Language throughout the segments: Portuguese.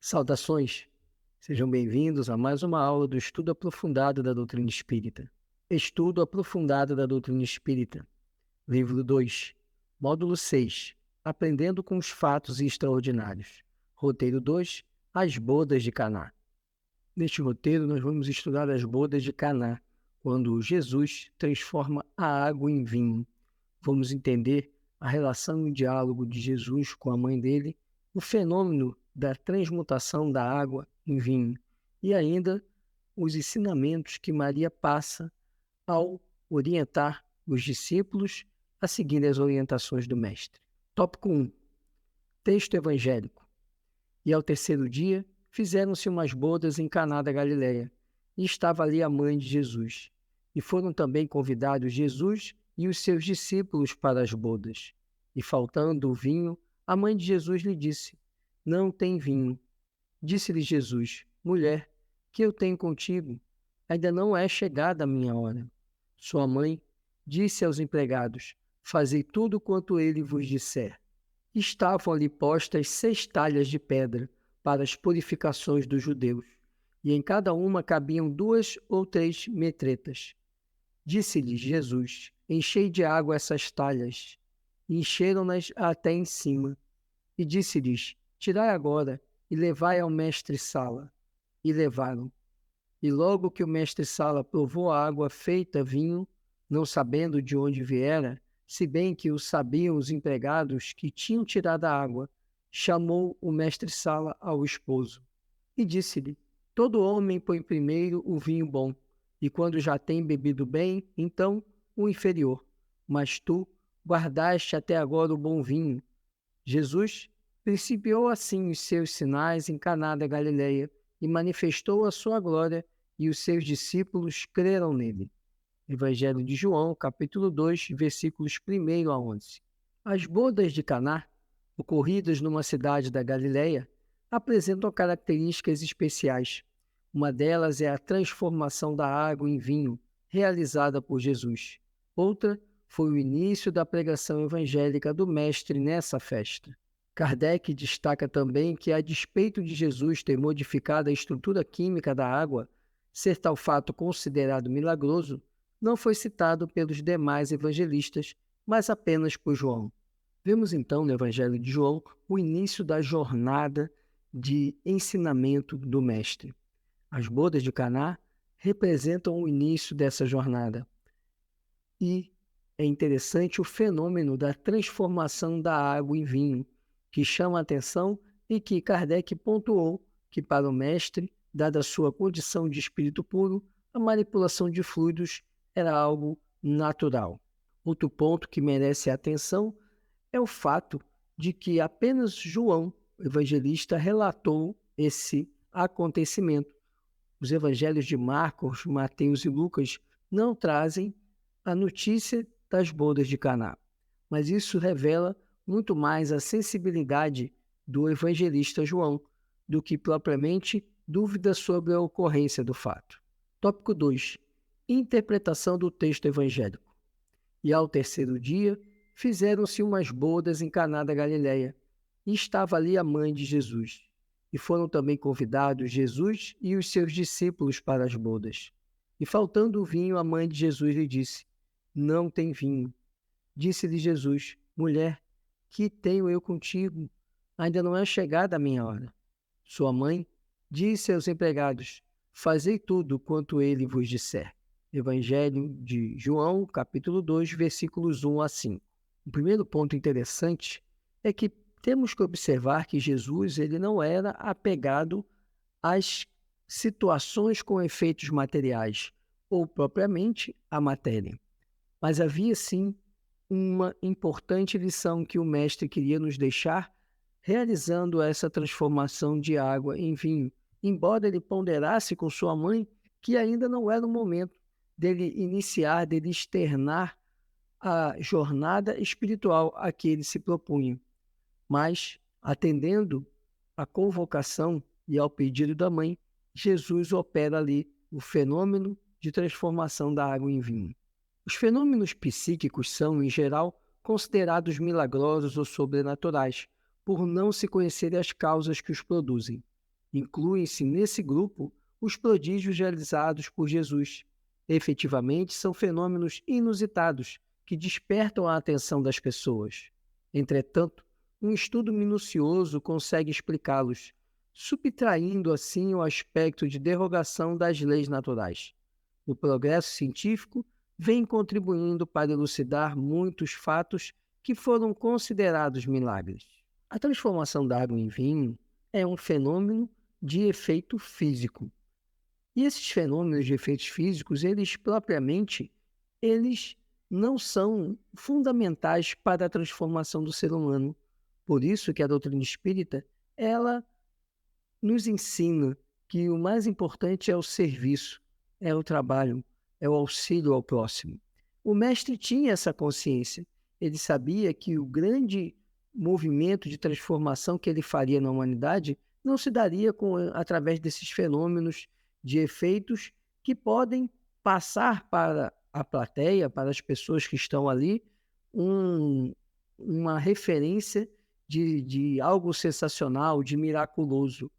Saudações! Sejam bem-vindos a mais uma aula do Estudo Aprofundado da Doutrina Espírita. Estudo Aprofundado da Doutrina Espírita, Livro 2, Módulo 6, Aprendendo com os Fatos Extraordinários. Roteiro 2, As Bodas de Caná. Neste roteiro, nós vamos estudar as bodas de Caná, quando Jesus transforma a água em vinho. Vamos entender a relação e o diálogo de Jesus com a mãe dele, o fenômeno da transmutação da água em vinho e ainda os ensinamentos que Maria passa ao orientar os discípulos a seguir as orientações do Mestre. Tópico 1. Texto evangélico. E ao terceiro dia fizeram-se umas bodas em Caná da Galileia, e estava ali a mãe de Jesus. E foram também convidados Jesus e os seus discípulos para as bodas. E faltando o vinho, a mãe de Jesus lhe disse: Não tem vinho. Disse-lhe Jesus: Mulher, que eu tenho contigo? Ainda não é chegada a minha hora. Sua mãe disse aos empregados: Fazei tudo quanto ele vos disser. Estavam ali postas 6 talhas de pedra para as purificações dos judeus, e em cada uma cabiam 2 ou 3 metretas. Disse-lhes Jesus: Enchei de água essas talhas. E encheram-nas até em cima. E disse-lhes: Tirai agora e levai ao mestre-sala. E levaram. E logo que o mestre-sala provou a água feita vinho, não sabendo de onde viera, se bem que o sabiam os empregados que tinham tirado a água, chamou o mestre-sala ao esposo. E disse-lhe: Todo homem põe primeiro o vinho bom, e quando já tem bebido bem, então o inferior. Mas tu guardaste até agora o bom vinho. Jesus principiou assim os seus sinais em Caná da Galileia e manifestou a sua glória, e os seus discípulos creram nele. Evangelho de João, capítulo 2, versículos 1 a 11. As bodas de Caná, ocorridas numa cidade da Galileia, apresentam características especiais. Uma delas é a transformação da água em vinho, realizada por Jesus. Outra foi o início da pregação evangélica do Mestre nessa festa. Kardec destaca também que, a despeito de Jesus ter modificado a estrutura química da água, ser tal fato considerado milagroso, não foi citado pelos demais evangelistas, mas apenas por João. Vemos então no Evangelho de João o início da jornada de ensinamento do Mestre. As bodas de Caná representam o início dessa jornada. E é interessante o fenômeno da transformação da água em vinho, que chama a atenção e que Kardec pontuou que para o Mestre, dada a sua condição de espírito puro, a manipulação de fluidos era algo natural. Outro ponto que merece atenção é o fato de que apenas João, o evangelista, relatou esse acontecimento. Os evangelhos de Marcos, Mateus e Lucas não trazem a notícia das bodas de Caná, mas isso revela muito mais a sensibilidade do evangelista João do que propriamente dúvida sobre a ocorrência do fato. Tópico 2. Interpretação do texto evangélico. E ao terceiro dia fizeram-se umas bodas em Caná da Galileia, e estava ali a mãe de Jesus. E foram também convidados Jesus e os seus discípulos para as bodas. E faltando o vinho, a mãe de Jesus lhe disse: Não tem vinho. Disse-lhe Jesus: Mulher, que tenho eu contigo? Ainda não é chegada a minha hora. Sua mãe disse aos empregados: Fazei tudo quanto ele vos disser. Evangelho de João, capítulo 2, versículos 1 a 5. O primeiro ponto interessante é que temos que observar que Jesus ele não era apegado às situações com efeitos materiais ou propriamente à matéria. Mas havia sim uma importante lição que o Mestre queria nos deixar realizando essa transformação de água em vinho, embora ele ponderasse com sua mãe que ainda não era o momento dele iniciar, dele externar a jornada espiritual a que ele se propunha. Mas, atendendo à convocação e ao pedido da mãe, Jesus opera ali o fenômeno de transformação da água em vinho. Os fenômenos psíquicos são, em geral, considerados milagrosos ou sobrenaturais, por não se conhecerem as causas que os produzem. Incluem-se nesse grupo os prodígios realizados por Jesus. Efetivamente, são fenômenos inusitados que despertam a atenção das pessoas. Entretanto, um estudo minucioso consegue explicá-los, subtraindo assim o aspecto de derrogação das leis naturais. O progresso científico vem contribuindo para elucidar muitos fatos que foram considerados milagres. A transformação da água em vinho é um fenômeno de efeito físico. E esses fenômenos de efeitos físicos, eles não são fundamentais para a transformação do ser humano. Por isso que a doutrina espírita, ela nos ensina que o mais importante é o serviço, é o trabalho, é o auxílio ao próximo. O mestre tinha essa consciência. Ele sabia que o grande movimento de transformação que ele faria na humanidade não se daria através desses fenômenos de efeitos que podem passar para a plateia, para as pessoas que estão ali, uma referência de algo sensacional, de miraculoso,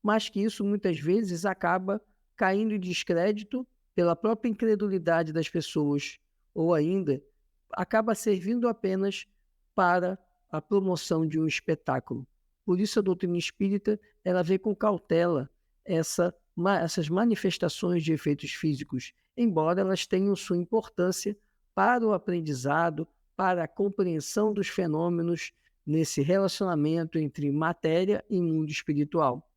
mas que isso muitas vezes acaba caindo em descrédito pela própria incredulidade das pessoas, ou ainda acaba servindo apenas para a promoção de um espetáculo. Por isso a doutrina espírita ela vê com cautela essas manifestações de efeitos físicos, embora elas tenham sua importância para o aprendizado, para a compreensão dos fenômenos nesse relacionamento entre matéria e mundo espiritual.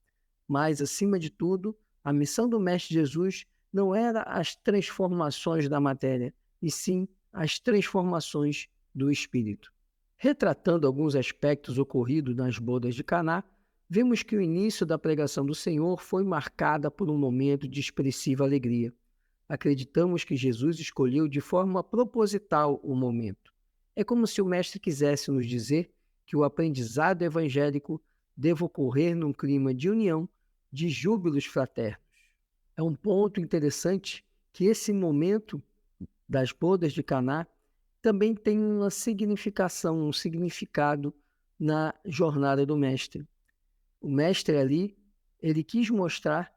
Mas, acima de tudo, a missão do Mestre Jesus não era as transformações da matéria, e sim as transformações do espírito. Retratando alguns aspectos ocorridos nas bodas de Caná, vemos que o início da pregação do Senhor foi marcada por um momento de expressiva alegria. Acreditamos que Jesus escolheu de forma proposital o momento. É como se o Mestre quisesse nos dizer que o aprendizado evangélico deve ocorrer num clima de união, de júbilos fraternos. É um ponto interessante que esse momento das bodas de Caná também tem uma significação, um significado na jornada do Mestre. O Mestre ali, ele quis mostrar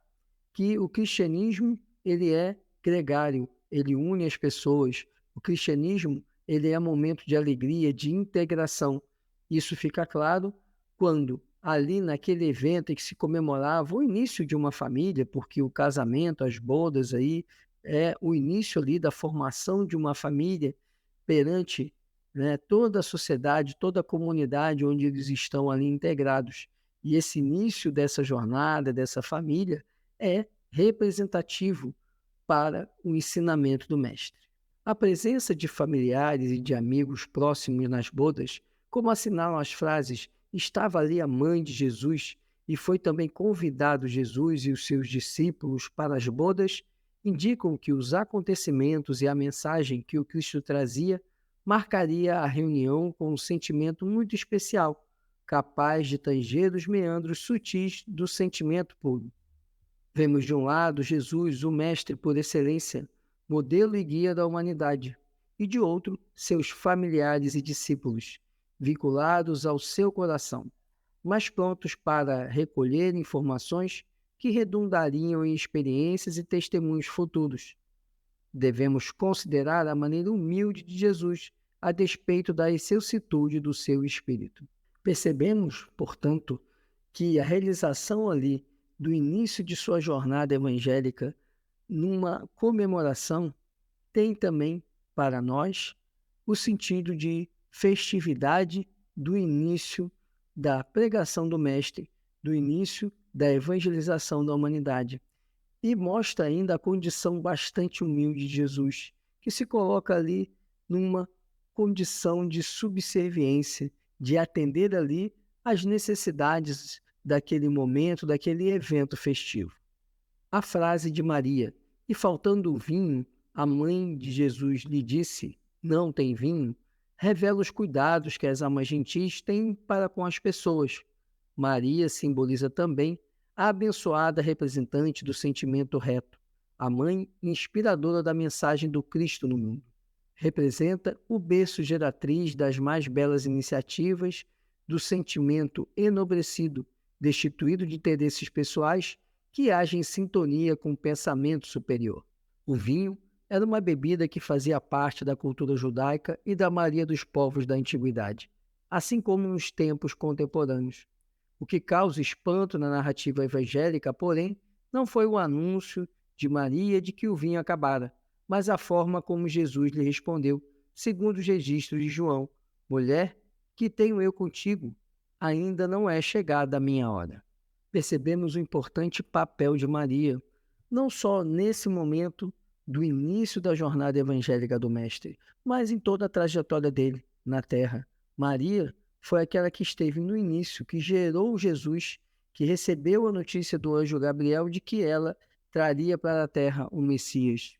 que o cristianismo ele é gregário, ele une as pessoas. O cristianismo ele é momento de alegria, de integração. Isso fica claro quando ali naquele evento em que se comemorava o início de uma família, porque o casamento, as bodas aí, é o início ali da formação de uma família perante, né, toda a sociedade, toda a comunidade onde eles estão ali integrados. E esse início dessa jornada, dessa família, é representativo para o ensinamento do Mestre. A presença de familiares e de amigos próximos nas bodas, como assinalam as frases "estava ali a mãe de Jesus e foi também convidado Jesus e os seus discípulos para as bodas", indicam que os acontecimentos e a mensagem que o Cristo trazia marcaria a reunião com um sentimento muito especial, capaz de tanger os meandros sutis do sentimento puro. Vemos de um lado Jesus, o Mestre por excelência, modelo e guia da humanidade, e de outro, seus familiares e discípulos, vinculados ao seu coração, mas prontos para recolher informações que redundariam em experiências e testemunhos futuros. Devemos considerar a maneira humilde de Jesus, a despeito da excelsitude do seu espírito. Percebemos, portanto, que a realização ali do início de sua jornada evangélica numa comemoração tem também, para nós, o sentido de festividade do início da pregação do Mestre, do início da evangelização da humanidade. E mostra ainda a condição bastante humilde de Jesus, que se coloca ali numa condição de subserviência, de atender ali às necessidades daquele momento, daquele evento festivo. A frase de Maria, "e faltando o vinho, a mãe de Jesus lhe disse, não tem vinho", revela os cuidados que as almas gentis têm para com as pessoas. Maria simboliza também a abençoada representante do sentimento reto, a mãe inspiradora da mensagem do Cristo no mundo. Representa o berço geratriz das mais belas iniciativas, do sentimento enobrecido destituído de interesses pessoais, que age em sintonia com o pensamento superior. O vinho era uma bebida que fazia parte da cultura judaica e da maioria dos povos da antiguidade, assim como nos tempos contemporâneos. O que causa espanto na narrativa evangélica, porém, não foi o anúncio de Maria de que o vinho acabara, mas a forma como Jesus lhe respondeu, segundo os registros de João: Mulher, que tenho eu contigo? Ainda não é chegada a minha hora. Percebemos o importante papel de Maria, não só nesse momento do início da jornada evangélica do Mestre, mas em toda a trajetória dele na Terra. Maria foi aquela que esteve no início, que gerou Jesus, que recebeu a notícia do anjo Gabriel de que ela traria para a Terra o Messias.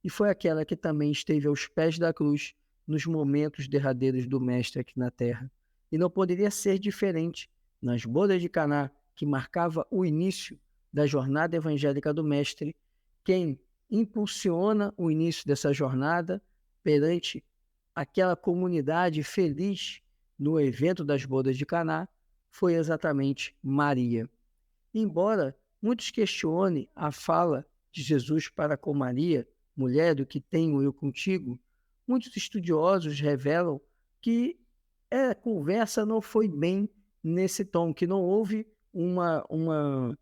E foi aquela que também esteve aos pés da cruz nos momentos derradeiros do Mestre aqui na Terra. E não poderia ser diferente nas bodas de Caná, que marcava o início da jornada evangélica do Mestre. Quem impulsiona o início dessa jornada perante aquela comunidade feliz no evento das bodas de Caná foi exatamente Maria. Embora muitos questionem a fala de Jesus para com Maria, mulher do que tenho eu contigo, muitos estudiosos revelam que a conversa não foi bem nesse tom, que não houve uma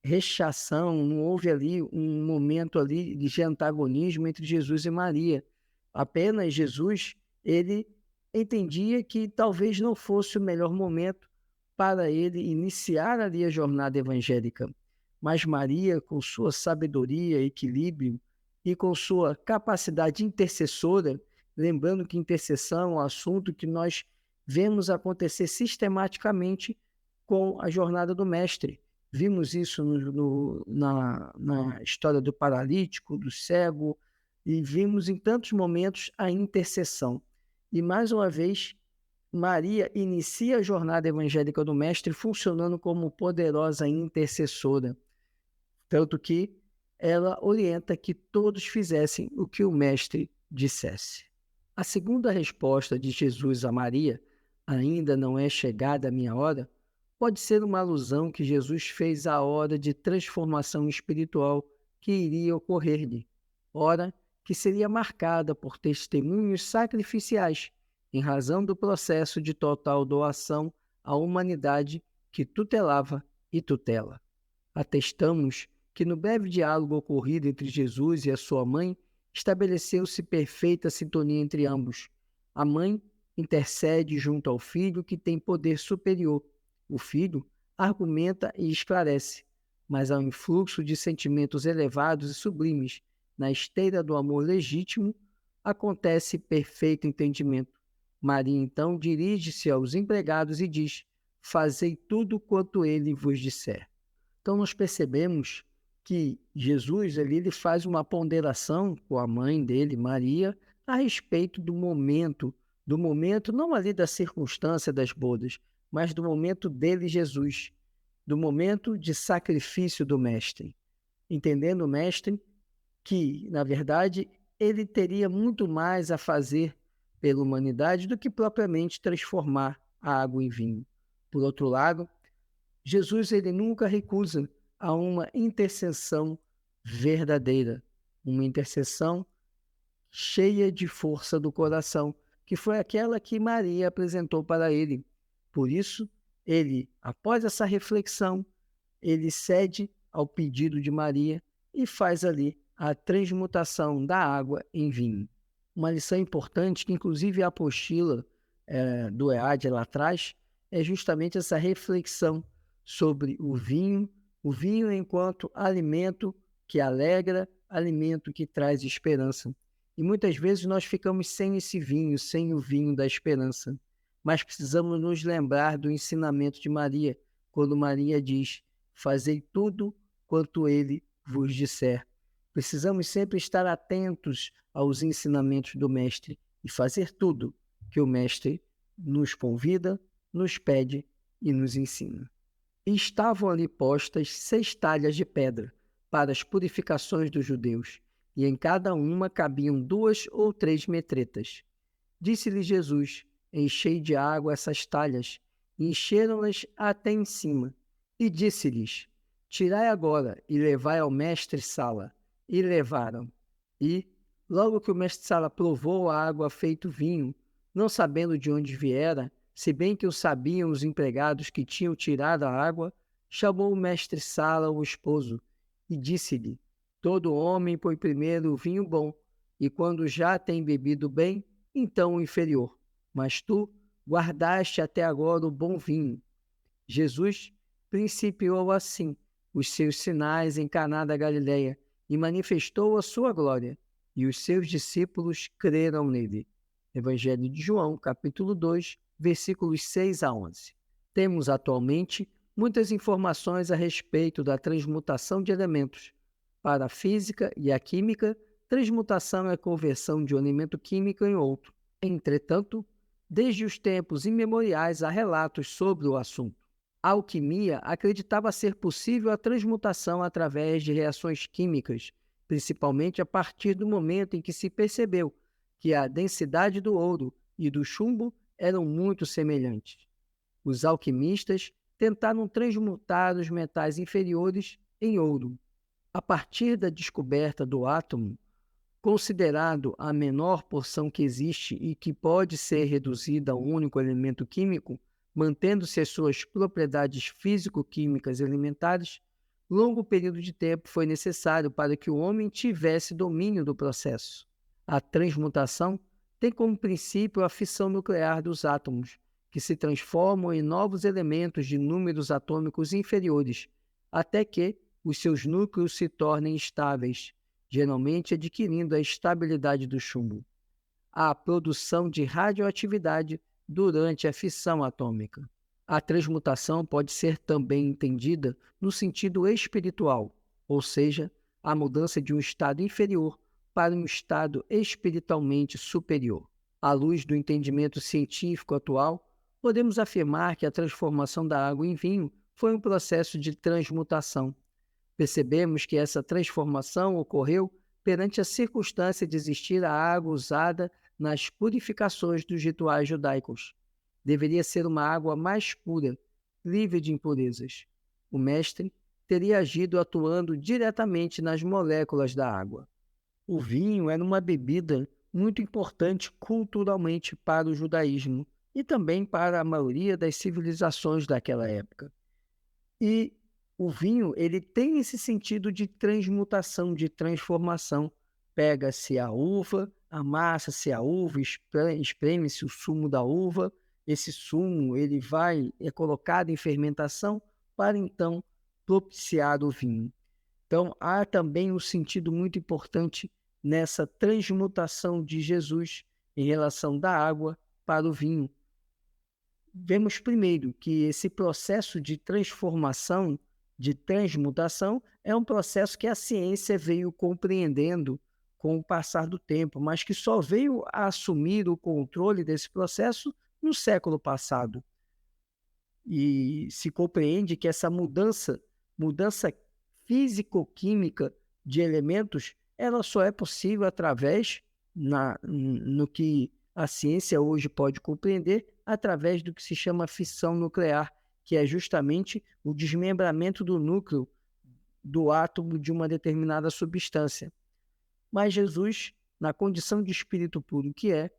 rechação, não houve ali um momento ali de antagonismo entre Jesus e Maria. Apenas Jesus, ele entendia que talvez não fosse o melhor momento para ele iniciar ali a jornada evangélica. Mas Maria, com sua sabedoria, equilíbrio e com sua capacidade intercessora, lembrando que intercessão é um assunto que nós vemos acontecer sistematicamente com a jornada do Mestre. Vimos isso na história do paralítico, do cego, e vimos em tantos momentos a intercessão. E mais uma vez, Maria inicia a jornada evangélica do Mestre funcionando como poderosa intercessora, tanto que ela orienta que todos fizessem o que o Mestre dissesse. A segunda resposta de Jesus a Maria, ainda não é chegada a minha hora, pode ser uma alusão que Jesus fez à hora de transformação espiritual que iria ocorrer-lhe, hora que seria marcada por testemunhos sacrificiais, em razão do processo de total doação à humanidade que tutelava e tutela. Atestamos que no breve diálogo ocorrido entre Jesus e a sua mãe, estabeleceu-se perfeita sintonia entre ambos. A mãe intercede junto ao filho que tem poder superior. O filho argumenta e esclarece, mas há um influxo de sentimentos elevados e sublimes. Na esteira do amor legítimo, acontece perfeito entendimento. Maria, então, dirige-se aos empregados e diz: fazei tudo quanto ele vos disser. Então, nós percebemos que Jesus ele faz uma ponderação com a mãe dele, Maria, a respeito do momento não ali da circunstância das bodas, mas do momento dele, Jesus, do momento de sacrifício do Mestre. Entendendo o Mestre que, na verdade, ele teria muito mais a fazer pela humanidade do que propriamente transformar a água em vinho. Por outro lado, Jesus ele nunca recusa a uma intercessão verdadeira, uma intercessão cheia de força do coração, que foi aquela que Maria apresentou para ele. Por isso, ele, após essa reflexão, ele cede ao pedido de Maria e faz ali a transmutação da água em vinho. Uma lição importante que, inclusive, a apostila do EAD lá atrás, é justamente essa reflexão sobre o vinho enquanto alimento que alegra, alimento que traz esperança. E muitas vezes nós ficamos sem esse vinho, sem o vinho da esperança. Mas precisamos nos lembrar do ensinamento de Maria, quando Maria diz: fazei tudo quanto ele vos disser. Precisamos sempre estar atentos aos ensinamentos do Mestre e fazer tudo que o Mestre nos convida, nos pede e nos ensina. E estavam ali postas 6 talhas de pedra para as purificações dos judeus, e em cada uma cabiam 2 ou 3 metretas. Disse-lhe Jesus: enchei de água essas talhas, e encheram-nas até em cima. E disse-lhes: Tirai agora e levai ao mestre-sala. E levaram. E, logo que o mestre-sala provou a água feito vinho, não sabendo de onde viera, se bem que o sabiam os empregados que tinham tirado a água, chamou o mestre-sala o esposo e disse-lhe: Todo homem põe primeiro o vinho bom, e quando já tem bebido bem, então o inferior. Mas tu guardaste até agora o bom vinho. Jesus principiou assim os seus sinais em Caná da Galileia e manifestou a sua glória, e os seus discípulos creram nele. Evangelho de João, capítulo 2, versículos 6 a 11. Temos atualmente muitas informações a respeito da transmutação de elementos. Para a física e a química, transmutação é a conversão de um elemento químico em outro. Entretanto, desde os tempos imemoriais há relatos sobre o assunto. A alquimia acreditava ser possível a transmutação através de reações químicas, principalmente a partir do momento em que se percebeu que a densidade do ouro e do chumbo eram muito semelhantes. Os alquimistas tentaram transmutar os metais inferiores em ouro. A partir da descoberta do átomo, considerado a menor porção que existe e que pode ser reduzida a um único elemento químico, mantendo-se as suas propriedades físico-químicas elementares, longo período de tempo foi necessário para que o homem tivesse domínio do processo. A transmutação tem como princípio a fissão nuclear dos átomos, que se transformam em novos elementos de números atômicos inferiores, até que os seus núcleos se tornem estáveis, geralmente adquirindo a estabilidade do chumbo. A produção de radioatividade durante a fissão atômica. A transmutação pode ser também entendida no sentido espiritual, ou seja, a mudança de um estado inferior para um estado espiritualmente superior. À luz do entendimento científico atual, podemos afirmar que a transformação da água em vinho foi um processo de transmutação. Percebemos que essa transformação ocorreu perante a circunstância de existir a água usada nas purificações dos rituais judaicos. Deveria ser uma água mais pura, livre de impurezas. O mestre teria agido atuando diretamente nas moléculas da água. O vinho era uma bebida muito importante culturalmente para o judaísmo e também para a maioria das civilizações daquela época. E o vinho, ele tem esse sentido de transmutação, de transformação. Pega-se a uva, amassa-se a uva, espreme-se o sumo da uva. Esse sumo, ele é colocado em fermentação para então propiciar o vinho. Então, há também um sentido muito importante nessa transmutação de Jesus em relação da água para o vinho. Vemos primeiro que esse processo de transformação, de transmutação, é um processo que a ciência veio compreendendo com o passar do tempo, mas que só veio a assumir o controle desse processo no século passado. E se compreende que essa mudança físico-química de elementos, ela só é possível através, no que a ciência hoje pode compreender, através do que se chama fissão nuclear, que é justamente o desmembramento do núcleo do átomo de uma determinada substância. Mas Jesus, na condição de espírito puro que é,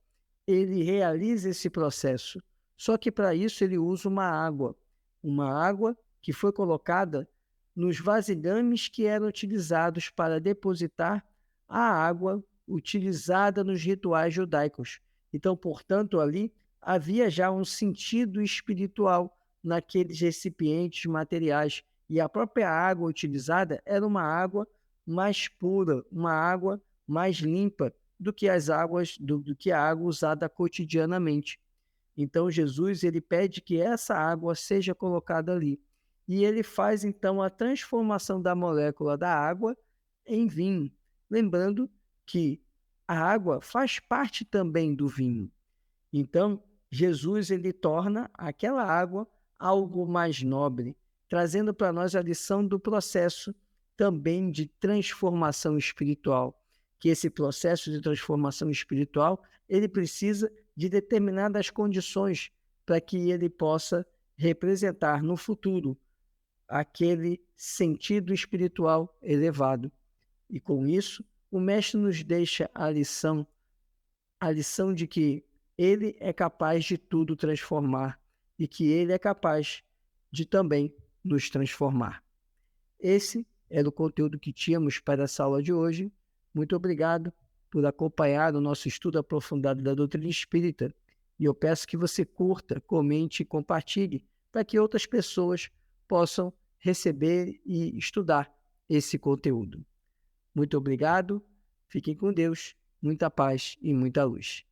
ele realiza esse processo. Só que para isso ele usa uma água que foi colocada nos vasilhames que eram utilizados para depositar a água utilizada nos rituais judaicos. Então, portanto, ali havia já um sentido espiritual naqueles recipientes materiais, e a própria água utilizada era uma água mais pura, uma água mais limpa do que do que a água usada cotidianamente. Então Jesus, ele pede que essa água seja colocada ali, e ele faz então a transformação da molécula da água em vinho, lembrando que a água faz parte também do vinho. Então, Jesus, ele torna aquela água algo mais nobre, trazendo para nós a lição do processo também de transformação espiritual, que esse processo de transformação espiritual, ele precisa de determinadas condições para que ele possa representar no futuro aquele sentido espiritual elevado. E com isso, o mestre nos deixa a lição de que ele é capaz de tudo transformar e que ele é capaz de também nos transformar. Esse era o conteúdo que tínhamos para essa aula de hoje. Muito obrigado por acompanhar o nosso estudo aprofundado da doutrina espírita. E eu peço que você curta, comente e compartilhe para que outras pessoas possam receber e estudar esse conteúdo. Muito obrigado, fiquem com Deus, muita paz e muita luz.